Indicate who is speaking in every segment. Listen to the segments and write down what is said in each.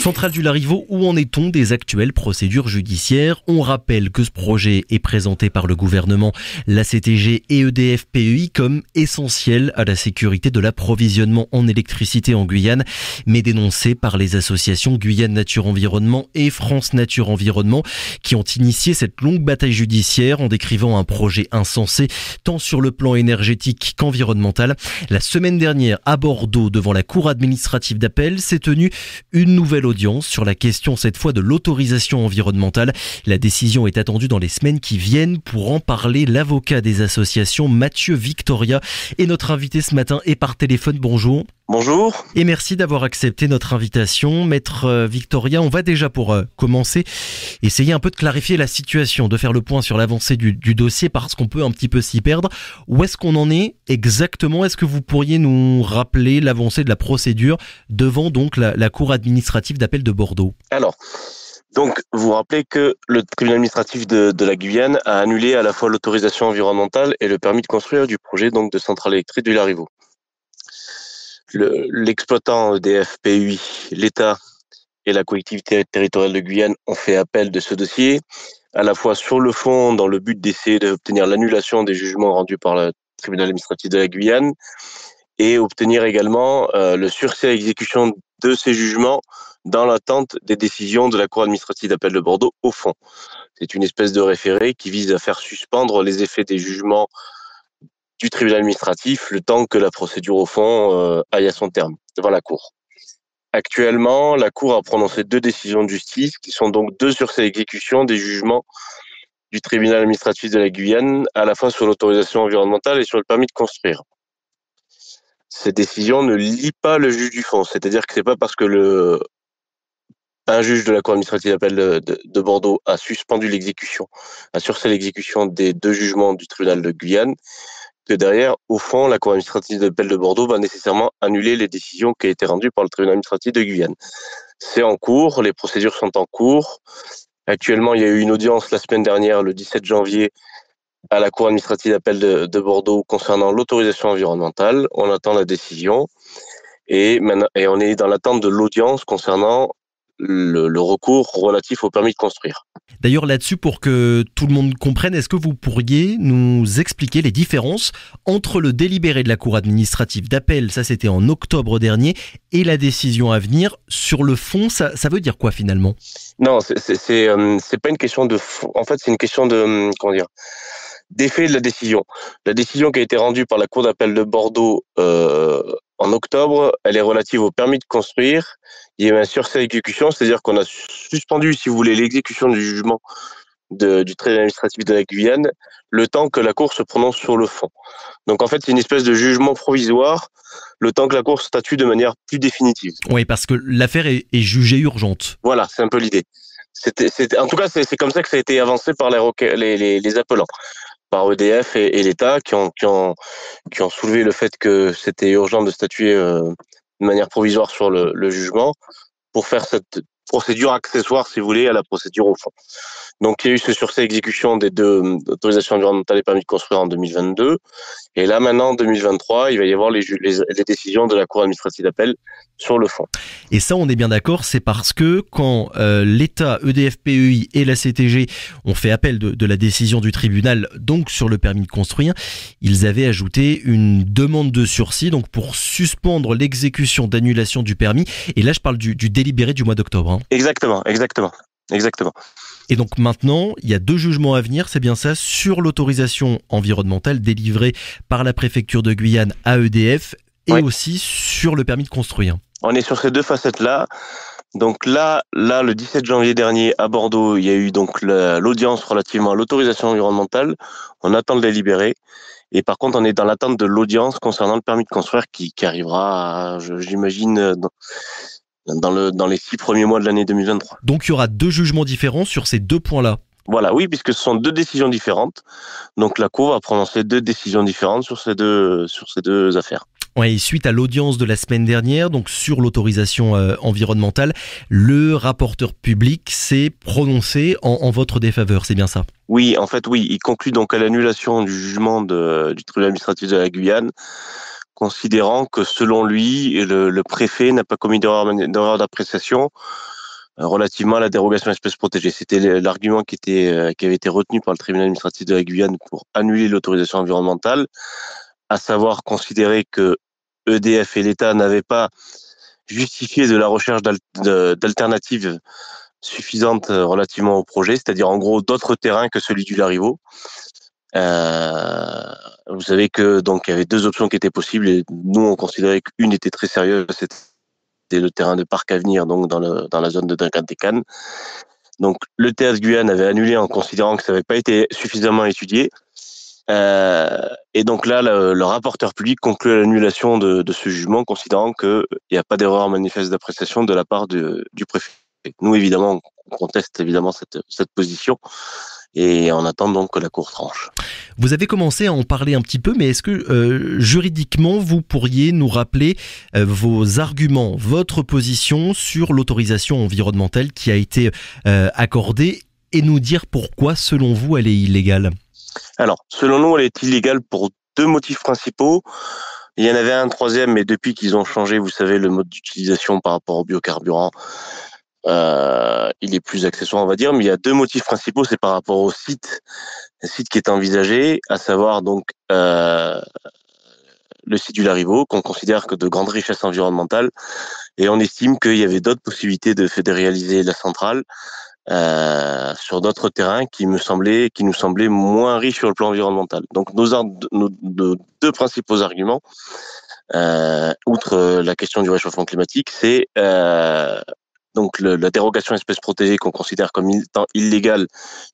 Speaker 1: Centrale du Larivot, où en est-on des actuelles procédures judiciaires? On rappelle que ce projet est présenté par le gouvernement, la CTG et EDF PEI comme essentiel à la sécurité de l'approvisionnement en électricité en Guyane, mais dénoncé par les associations Guyane Nature Environnement et France Nature Environnement qui ont initié cette longue bataille judiciaire en décrivant un projet insensé tant sur le plan énergétique qu'environnemental. La semaine dernière, à Bordeaux, devant la Cour administrative d'appel, s'est tenue une nouvelle audience sur la question cette fois de l'autorisation environnementale. La décision est attendue dans les semaines qui viennent. Pour en parler, l'avocat des associations Mathieu Victoria est notre invité ce matin et par téléphone. Bonjour.
Speaker 2: Bonjour.
Speaker 1: Et merci d'avoir accepté notre invitation. Maître Victoria, on va déjà pour commencer essayer un peu de clarifier la situation, de faire le point sur l'avancée du dossier parce qu'on peut un petit peu s'y perdre. Où est-ce qu'on en est exactement? Est-ce que vous pourriez nous rappeler l'avancée de la procédure devant donc la Cour administrative d'appel de Bordeaux?
Speaker 2: Alors, donc vous vous rappelez que le tribunal administratif de la Guyane a annulé à la fois l'autorisation environnementale et le permis de construire du projet donc de centrale électrique du Larivot. L'exploitant EDF PEI, l'État et la collectivité territoriale de Guyane ont fait appel de ce dossier, à la fois sur le fond dans le but d'essayer d'obtenir l'annulation des jugements rendus par le tribunal administratif de la Guyane et obtenir également le surseing à exécution de ces jugements dans l'attente des décisions de la Cour administrative d'appel de Bordeaux au fond. C'est une espèce de référé qui vise à faire suspendre les effets des jugements du tribunal administratif le temps que la procédure au fond aille à son terme devant la Cour. Actuellement, la Cour a prononcé 2 décisions de justice qui sont donc 2 surseings à exécution des jugements du tribunal administratif de la Guyane, à la fois sur l'autorisation environnementale et sur le permis de construire. Ces décisions ne lient pas le juge du fond, c'est-à-dire que c'est pas parce que un juge de la Cour administrative d'appel de Bordeaux a suspendu l'exécution, a surseillé l'exécution des 2 jugements du tribunal de Guyane, que derrière, au fond, la Cour administrative d'appel de Bordeaux va nécessairement annuler les décisions qui ont été rendues par le tribunal administratif de Guyane. C'est en cours, les procédures sont en cours. Actuellement, il y a eu une audience la semaine dernière, le 17 janvier, à la Cour administrative d'appel de Bordeaux concernant l'autorisation environnementale. On attend la décision et on est dans l'attente de l'audience concernant le recours relatif au permis de construire.
Speaker 1: D'ailleurs là-dessus, pour que tout le monde comprenne, est-ce que vous pourriez nous expliquer les différences entre le délibéré de la Cour administrative d'appel, ça c'était en octobre dernier, et la décision à venir? Sur le fond, ça veut dire quoi finalement?
Speaker 2: Non, c'est pas une question de fond. En fait, c'est une question de d'effet de la décision. La décision qui a été rendue par la Cour d'appel de Bordeaux en octobre, elle est relative au permis de construire. Il y a eu un surseing à exécution, c'est-à-dire qu'on a suspendu, si vous voulez, l'exécution du jugement du tribunal administratif de la Guyane, le temps que la Cour se prononce sur le fond. Donc en fait, c'est une espèce de jugement provisoire, le temps que la Cour statue de manière plus définitive.
Speaker 1: Oui, parce que l'affaire est jugée urgente.
Speaker 2: Voilà, c'est un peu l'idée. En tout cas, c'est comme ça que ça a été avancé par les appelants, par EDF et l'État qui ont soulevé le fait que c'était urgent de statuer de manière provisoire sur le jugement pour faire cette procédure accessoire, si vous voulez, à la procédure au fond. Donc, il y a eu ce surseing à exécution des 2 autorisations environnementales et permis de construire en 2022. Et là, maintenant, en 2023, il va y avoir les décisions de la Cour administrative d'appel sur le fond.
Speaker 1: Et ça, on est bien d'accord, c'est parce que quand l'État, EDF PEI et la CTG ont fait appel de la décision du tribunal, donc sur le permis de construire, ils avaient ajouté une demande de sursis, donc pour suspendre l'exécution d'annulation du permis. Et là, je parle du délibéré du mois d'octobre. Hein.
Speaker 2: Exactement.
Speaker 1: Et donc maintenant, il y a 2 jugements à venir, c'est bien ça, sur l'autorisation environnementale délivrée par la préfecture de Guyane à EDF et aussi sur le permis de construire.
Speaker 2: On est sur ces 2 facettes-là. Donc là, le 17 janvier dernier, à Bordeaux, il y a eu donc l'audience relativement à l'autorisation environnementale. On attend le délibéré. Et par contre, on est dans l'attente de l'audience concernant le permis de construire qui arrivera, j'imagine, dans les 6 premiers mois de l'année 2023.
Speaker 1: Donc il y aura 2 jugements différents sur ces 2 points-là.
Speaker 2: Voilà, oui, puisque ce sont 2 décisions différentes. Donc la Cour va prononcer 2 décisions différentes sur ces deux affaires.
Speaker 1: Oui, suite à l'audience de la semaine dernière, donc sur l'autorisation environnementale, le rapporteur public s'est prononcé en votre défaveur, c'est bien ça?
Speaker 2: Oui, en fait, oui. Il conclut donc à l'annulation du jugement du tribunal administratif de la Guyane considérant que selon lui, le préfet n'a pas commis d'erreur d'appréciation relativement à la dérogation espèces protégées. C'était l'argument qui avait été retenu par le tribunal administratif de la Guyane pour annuler l'autorisation environnementale, à savoir considérer que EDF et l'État n'avaient pas justifié de la recherche d'alternatives suffisantes relativement au projet, c'est-à-dire en gros d'autres terrains que celui du Larivot. Vous savez que donc il y avait deux options qui étaient possibles et nous on considérait qu'une était très sérieuse, c'était le terrain de Parc Avenir, donc dans la zone de Duncan-Técane. Donc le TS Guyane avait annulé en considérant que ça n'avait pas été suffisamment étudié. Et donc là, le rapporteur public conclut à l'annulation de ce jugement, considérant qu'il n'y a pas d'erreur manifeste d'appréciation de la part du préfet. Nous, évidemment, on conteste évidemment cette position et on attend donc que la Cour tranche.
Speaker 1: Vous avez commencé à en parler un petit peu, mais est-ce que juridiquement, vous pourriez nous rappeler vos arguments, votre position sur l'autorisation environnementale qui a été accordée et nous dire pourquoi, selon vous, elle est illégale ?
Speaker 2: Alors, selon nous, elle est illégale pour deux motifs principaux. Il y en avait un troisième, mais depuis qu'ils ont changé, vous savez, le mode d'utilisation par rapport aux biocarburants, il est plus accessoire, on va dire. Mais il y a deux motifs principaux, c'est par rapport au site qui est envisagé, à savoir donc le site du Larivot, qu'on considère que de grande richesse environnementale, et on estime qu'il y avait d'autres possibilités de réaliser la centrale sur d'autres terrains qui nous semblaient moins riches sur le plan environnemental. Donc nos deux principaux arguments, outre la question du réchauffement climatique, c'est donc la dérogation espèces protégées qu'on considère comme étant illégale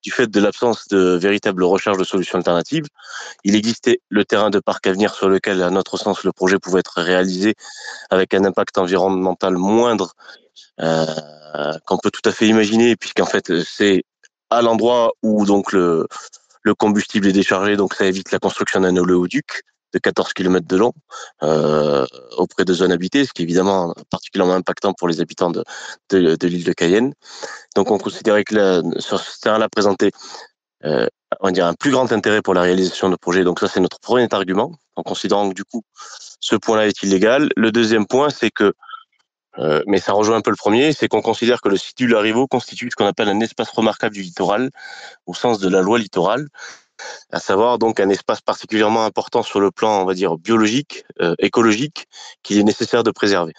Speaker 2: du fait de l'absence de véritable recherche de solutions alternatives. Il existait le terrain de Parc Avenir sur lequel, à notre sens, le projet pouvait être réalisé avec un impact environnemental moindre qu'on peut tout à fait imaginer, puisqu'en fait c'est à l'endroit où donc le combustible est déchargé, donc ça évite la construction d'un oléoduc de 14 km de long auprès de zones habitées, ce qui est évidemment particulièrement impactant pour les habitants de l'île de Cayenne. Donc on considérait que sur ce terrain-là présentait on va dire un plus grand intérêt pour la réalisation de projet. Donc ça c'est notre premier argument, en considérant que du coup ce point-là est illégal. Le deuxième point, c'est que mais ça rejoint un peu le premier, c'est qu'on considère que le site du Larivot constitue ce qu'on appelle un espace remarquable du littoral, au sens de la loi littorale, à savoir donc un espace particulièrement important sur le plan, on va dire, biologique, écologique, qu'il est nécessaire de préserver.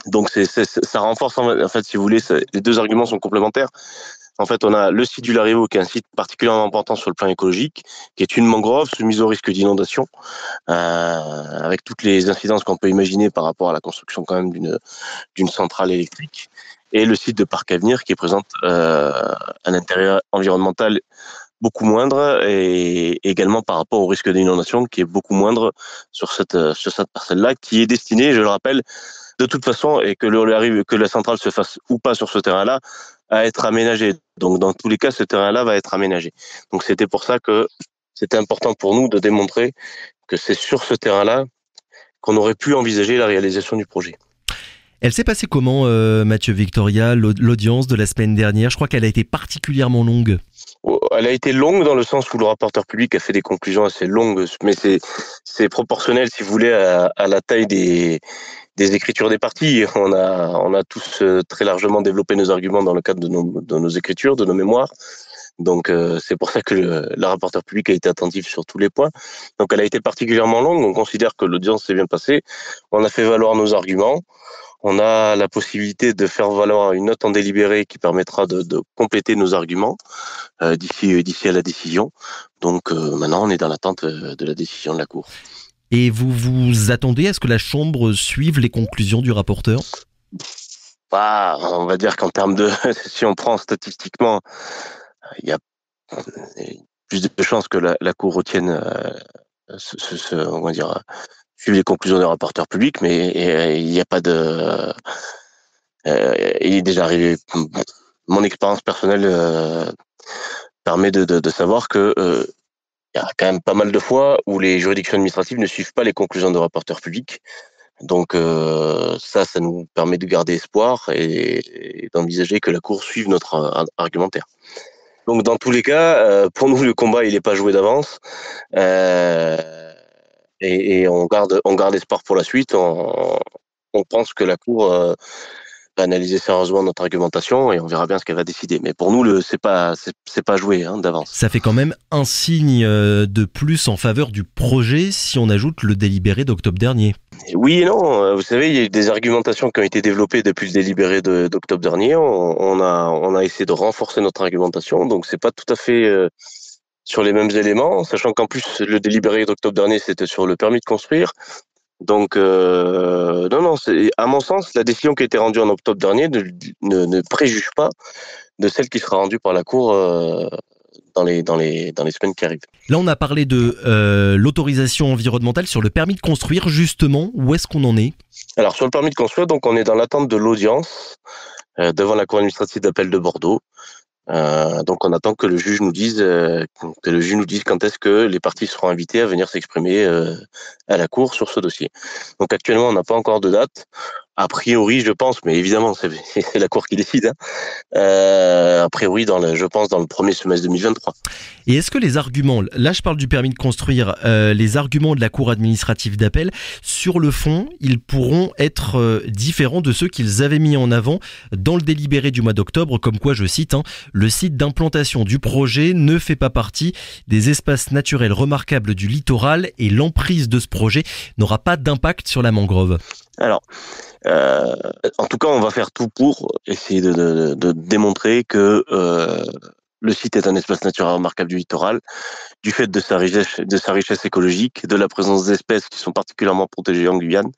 Speaker 2: Donc ça renforce, en fait, si vous voulez, les deux arguments sont complémentaires. En fait, on a le site du Larivot, qui est un site particulièrement important sur le plan écologique, qui est une mangrove soumise au risque d'inondation, avec toutes les incidences qu'on peut imaginer par rapport à la construction quand même d'une centrale électrique. Et le site de Parc Avenir, qui présente un intérêt environnemental beaucoup moindre, et également par rapport au risque d'inondation, qui est beaucoup moindre sur cette parcelle-là, qui est destinée, je le rappelle, de toute façon, et que la centrale se fasse ou pas sur ce terrain-là, à être aménagé. Donc, dans tous les cas, ce terrain-là va être aménagé. Donc, c'était pour ça que c'était important pour nous de démontrer que c'est sur ce terrain-là qu'on aurait pu envisager la réalisation du projet.
Speaker 1: Elle s'est passée comment, Mathieu Victoria, l'audience de la semaine dernière ? Je crois qu'elle a été particulièrement longue.
Speaker 2: Elle a été longue dans le sens où le rapporteur public a fait des conclusions assez longues, mais c'est proportionnel, si vous voulez, à la taille des écritures des parties. On a tous très largement développé nos arguments dans le cadre de nos écritures, de nos mémoires. Donc c'est pour ça que le rapporteur public a été attentif sur tous les points. Donc elle a été particulièrement longue. On considère que l'audience s'est bien passée. On a fait valoir nos arguments. On a la possibilité de faire valoir une note en délibéré qui permettra de compléter nos arguments d'ici à la décision. Donc maintenant, on est dans l'attente de la décision de la Cour.
Speaker 1: Et vous vous attendez à ce que la Chambre suive les conclusions du rapporteur ?
Speaker 2: On va dire qu'en termes de... si on prend statistiquement, il y a plus de chances que la Cour retienne on va dire, suivre les conclusions du rapporteur public, mais il n'y a pas de... il est déjà arrivé... Mon expérience personnelle permet de savoir que il y a quand même pas mal de fois où les juridictions administratives ne suivent pas les conclusions de rapporteur public. Donc ça nous permet de garder espoir et d'envisager que la Cour suive notre argumentaire. Donc dans tous les cas, pour nous, le combat, il n'est pas joué d'avance. et on garde espoir pour la suite. On pense que la Cour va analyser sérieusement notre argumentation et on verra bien ce qu'elle va décider. Mais pour nous, c'est pas joué d'avance.
Speaker 1: Ça fait quand même un signe de plus en faveur du projet si on ajoute le délibéré d'octobre dernier.
Speaker 2: Oui et non. Vous savez, il y a eu des argumentations qui ont été développées depuis le délibéré d'octobre dernier. On a essayé de renforcer notre argumentation, donc c'est pas tout à fait sur les mêmes éléments, sachant qu'en plus le délibéré d'octobre dernier c'était sur le permis de construire. Donc non, c'est à mon sens la décision qui a été rendue en octobre dernier ne préjuge pas de celle qui sera rendue par la Cour dans les semaines qui arrivent.
Speaker 1: Là, on a parlé de l'autorisation environnementale sur le permis de construire. Justement, où est-ce qu'on en est ?
Speaker 2: Alors sur le permis de construire, donc on est dans l'attente de l'audience devant la Cour administrative d'appel de Bordeaux. Donc on attend que le juge nous dise quand est-ce que les parties seront invitées à venir s'exprimer à la Cour sur ce dossier. Donc actuellement on n'a pas encore de date. A priori, je pense, mais évidemment c'est la Cour qui décide. A priori, je pense dans le premier semestre 2023.
Speaker 1: Et est-ce que les arguments, là je parle du permis de construire, les arguments de la Cour administrative d'appel, sur le fond, ils pourront être différents de ceux qu'ils avaient mis en avant dans le délibéré du mois d'octobre, comme quoi, je cite, le site d'implantation du projet ne fait pas partie des espaces naturels remarquables du littoral et l'emprise de ce projet n'aura pas d'impact sur la mangrove.
Speaker 2: Alors, en tout cas, on va faire tout pour essayer de démontrer que le site est un espace naturel remarquable du littoral, du fait de sa richesse écologique, de la présence d'espèces qui sont particulièrement protégées en Guyane,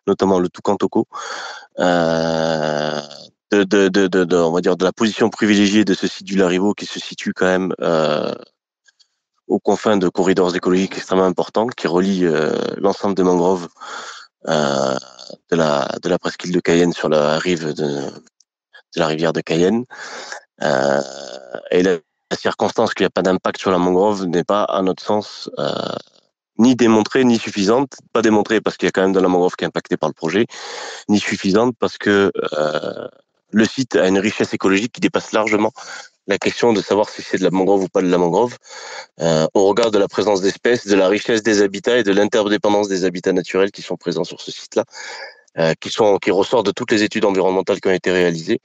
Speaker 2: notamment le toucan toco, on va dire de la position privilégiée de ce site du Larivot qui se situe quand même aux confins de corridors écologiques extrêmement importants qui relient l'ensemble des mangroves de la presqu'île de Cayenne sur la rive de la rivière de Cayenne. Et la circonstance qu'il n'y a pas d'impact sur la mangrove n'est pas, à notre sens, ni démontrée ni suffisante. Pas démontrée parce qu'il y a quand même de la mangrove qui est impactée par le projet, ni suffisante parce que le site a une richesse écologique qui dépasse largement la question de savoir si c'est de la mangrove ou pas de la mangrove, au regard de la présence d'espèces, de la richesse des habitats et de l'interdépendance des habitats naturels qui sont présents sur ce site-là, qui ressortent de toutes les études environnementales qui ont été réalisées,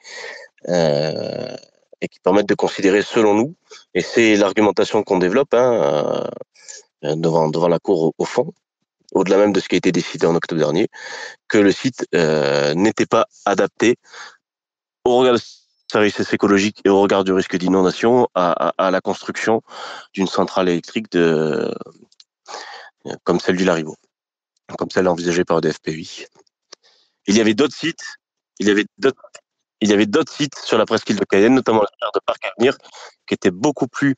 Speaker 2: et qui permettent de considérer, selon nous, et c'est l'argumentation qu'on développe devant la Cour au fond, au-delà même de ce qui a été décidé en octobre dernier, que le site n'était pas adapté au regard de sa richesse écologique et au regard du risque d'inondation à la construction d'une centrale électrique comme celle du Larivot, comme celle envisagée par EDF-PUI. Il y avait d'autres sites sur la presqu'île de Cayenne, notamment la sphère de Parc Avenir, qui étaient beaucoup plus,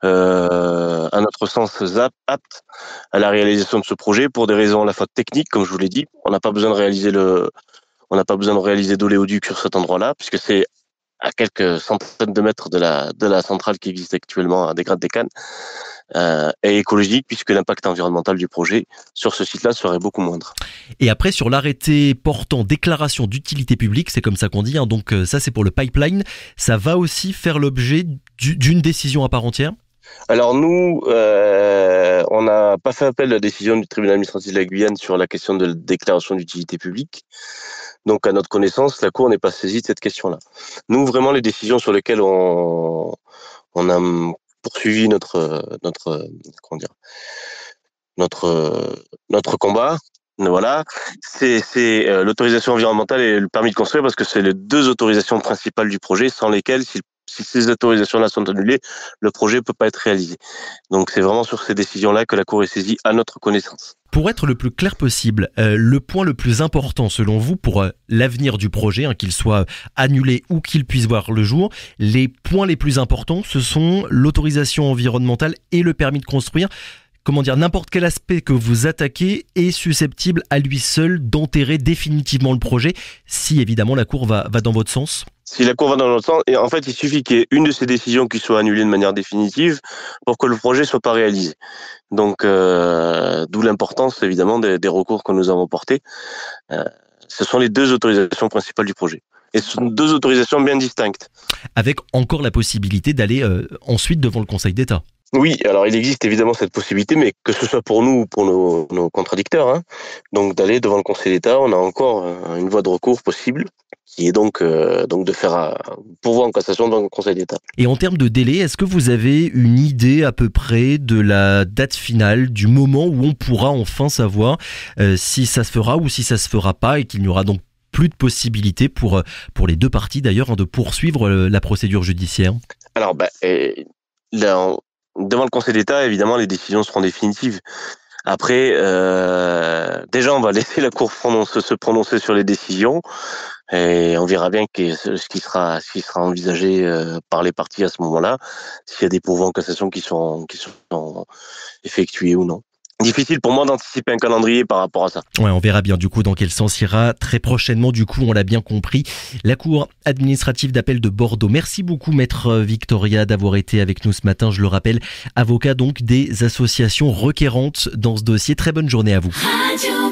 Speaker 2: à notre sens, aptes à la réalisation de ce projet pour des raisons à la fois techniques, comme je vous l'ai dit. On n'a pas besoin de réaliser d'oléoduc sur cet endroit-là, puisque c'est à quelques centaines de mètres de la centrale qui existe actuellement à Desgrades-des-Cannes, et écologique, puisque l'impact environnemental du projet sur ce site-là serait beaucoup moindre.
Speaker 1: Et après, sur l'arrêté portant déclaration d'utilité publique, c'est comme ça qu'on dit, donc ça c'est pour le pipeline, ça va aussi faire l'objet d'une décision à part entière ?
Speaker 2: Alors nous, on n'a pas fait appel à la décision du tribunal administratif de la Guyane sur la question de la déclaration d'utilité publique. Donc à notre connaissance, la Cour n'est pas saisie de cette question-là. Nous, vraiment, les décisions sur lesquelles on a poursuivi notre combat, voilà, c'est l'autorisation environnementale et le permis de construire, parce que c'est les deux autorisations principales du projet, sans lesquelles, si ces autorisations-là sont annulées, le projet ne peut pas être réalisé. Donc c'est vraiment sur ces décisions-là que la Cour est saisie à notre connaissance.
Speaker 1: Pour être le plus clair possible, le point le plus important selon vous pour l'avenir du projet, qu'il soit annulé ou qu'il puisse voir le jour, les points les plus importants, ce sont l'autorisation environnementale et le permis de construire. Comment dire, n'importe quel aspect que vous attaquez est susceptible à lui seul d'enterrer définitivement le projet, si évidemment la Cour va dans votre sens.
Speaker 2: Si la Cour va dans notre sens, et en fait, il suffit qu'il y ait une de ces décisions qui soit annulée de manière définitive pour que le projet soit pas réalisé. Donc, d'où l'importance, évidemment, des recours que nous avons portés. Ce sont les deux autorisations principales du projet. Et ce sont deux autorisations bien distinctes.
Speaker 1: Avec encore la possibilité d'aller ensuite devant le Conseil d'État.
Speaker 2: Oui, alors il existe évidemment cette possibilité, mais que ce soit pour nous ou pour nos contradicteurs, hein, donc d'aller devant le Conseil d'État, on a encore une voie de recours possible, qui est donc de faire un pourvoi en cassation devant le Conseil d'État.
Speaker 1: Et en termes de délai, est-ce que vous avez une idée à peu près de la date finale, du moment où on pourra enfin savoir si ça se fera ou si ça se fera pas, et qu'il n'y aura donc plus de possibilité pour les deux parties d'ailleurs de poursuivre la procédure judiciaire?
Speaker 2: Alors, devant le Conseil d'État, évidemment, les décisions seront définitives. Après, déjà, on va laisser la Cour se prononcer sur les décisions et on verra bien ce qui sera envisagé par les parties à ce moment-là, s'il y a des pourvois en cassation qui sont effectués ou non. Difficile pour moi d'anticiper un calendrier par rapport à ça.
Speaker 1: Ouais, on verra bien du coup dans quel sens ira très prochainement. Du coup, on l'a bien compris, la Cour administrative d'appel de Bordeaux. Merci beaucoup, Maître Victoria, d'avoir été avec nous ce matin. Je le rappelle, avocat donc des associations requérantes dans ce dossier. Très bonne journée à vous. Radio.